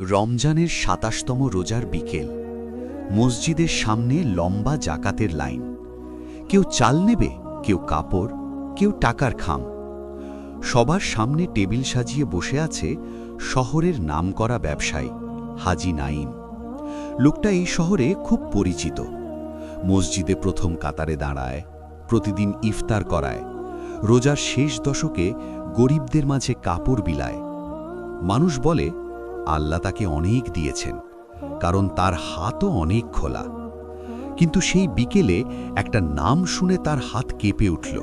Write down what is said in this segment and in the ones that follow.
রমজানের ২৭তম রোজার বিকেল। মসজিদের সামনে লম্বা জাকাতের লাইন। কেউ চাল নেবে, কেউ কাপড়, কেউ টাকার খাম। সবার সামনে টেবিল সাজিয়ে বসে আছে শহরের নামকরা ব্যবসায়ী হাজি নাঈম। লোকটা এই শহরে খুব পরিচিত। মসজিদে প্রথম কাতারে দাঁড়ায়, প্রতিদিন ইফতার করায়, রোজার শেষ দশকে গরিবদের মাঝে কাপড় বিলায়। মানুষ বলে আল্লাহ তাকে অনেক দিয়েছেন, কারণ তার হাতও অনেক খোলা। কিন্তু সেই বিকেলে একটা নাম শুনে তার হাত কেঁপে উঠল।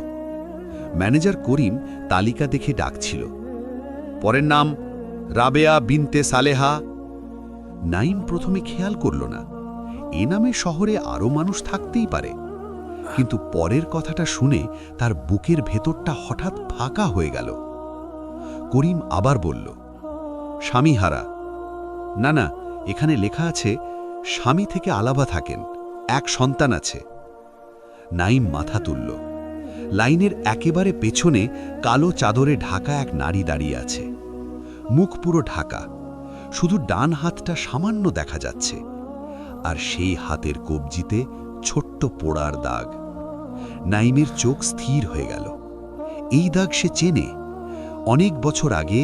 ম্যানেজার করিম তালিকা দেখে ডাকছিল, পরের নাম রাবেয়া বিনতে সালেহা। নাঈম প্রথমে খেয়াল করল না, এ নামে শহরে আরও মানুষ থাকতেই পারে। কিন্তু পরের কথাটা শুনে তার বুকের ভেতরটা হঠাৎ ফাঁকা হয়ে গেল। করিম আবার বলল, স্বামীহারা। না না, এখানে লেখা আছে স্বামী থেকে আলাদা থাকেন, এক সন্তান আছে। নাঈম মাথা তুলল। লাইনের একেবারে পেছনে কালো চাদরে ঢাকা এক নারী দাঁড়িয়ে আছে। মুখ পুরো ঢাকা, শুধু ডান হাতটা সামান্য দেখা যাচ্ছে, আর সেই হাতের কবজিতে ছোট্ট পোড়ার দাগ। নাঈমের চোখ স্থির হয়ে গেল। এই দাগ সে চেনে। অনেক বছর আগে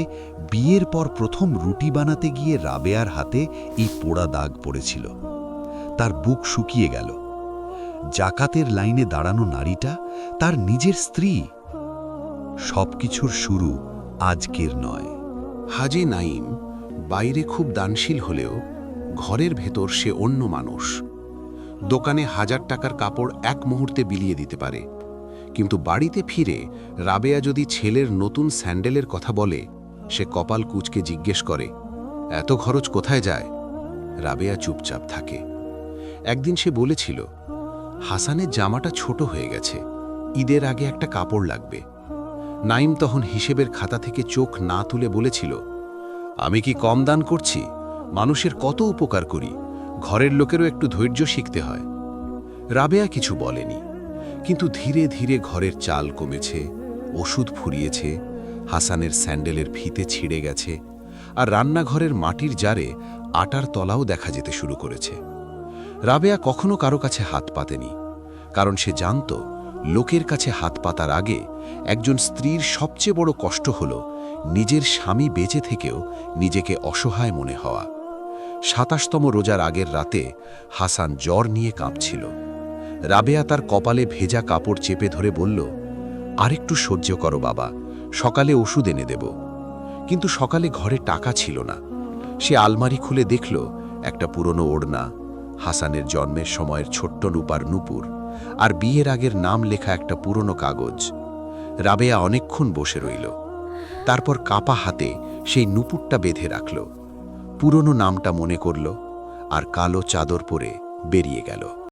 বিয়ের পর প্রথম রুটি বানাতে গিয়ে রাবেয়ার হাতে এই পোড়া দাগ পড়েছিল। তার বুক শুকিয়ে গেল। জাকাতের লাইনে দাঁড়ানো নারীটা তার নিজের স্ত্রী। সবকিছুর শুরু আজকের নয়। হাজি নাঈম বাইরে খুব দানশীল হলেও ঘরের ভেতর সে অন্য মানুষ। দোকানে 1000 টাকার কাপড় এক মুহূর্তে বিলিয়ে দিতে পারে, কিন্তু বাড়িতে ফিরে রাবেয়া যদি ছেলের নতুন স্যান্ডেলের কথা বলে, সে কপাল কুঁচকে জিজ্ঞেস করে, এত খরচ কোথায় যায়? রাবেয়া চুপচাপ থাকে। একদিন সে বলেছিল, হাসানের জামাটা ছোট হয়ে গেছে, ঈদের আগে একটা কাপড় লাগবে। নাঈম তখন হিসেবের খাতা থেকে চোখ না তুলে বলেছিল, আমি কি কম দান করছি? মানুষের কত উপকার করি, ঘরের লোকেরও একটু ধৈর্য শিখতে হয়। রাবেয়া কিছু বলেনি, কিন্তু ধীরে ধীরে ঘরের চাল কমেছে, ওষুধ ফুরিয়েছে, হাসানের স্যান্ডেলের ফিতে ছিঁড়ে গেছে, আর রান্নাঘরের মাটির জারে আটার তলাও দেখা যেতে শুরু করেছে। রাবেয়া কখনো কারো কাছে হাত পাতেনি, কারণ সে জানত লোকের কাছে হাত পাতার আগে একজন স্ত্রীর সবচেয়ে বড় কষ্ট হল নিজের স্বামী বেঁচে থেকেও নিজেকে অসহায় মনে হওয়া। ২৭তম রোজার আগের রাতে হাসান জ্বর নিয়ে কাঁপছিল। রাবেয়া তার কপালে ভেজা কাপড় চেপে ধরে বলল, আরেকটু সহ্য করো বাবা, সকালে ওষুধ এনে দেব। কিন্তু সকালে ঘরে টাকা ছিল না। সে আলমারি খুলে দেখল একটা পুরনো ওড়না, হাসানের জন্মের সময়ের ছোট্ট রূপার নূপুর, আর বিয়ের আগের নাম লেখা একটা পুরনো কাগজ। রাবেয়া অনেকক্ষণ বসে রইল। তারপর কাপা হাতে সেই নূপুরটা বেঁধে রাখল, পুরনো নামটা মনে করল, আর কালো চাদর পরে বেরিয়ে গেল।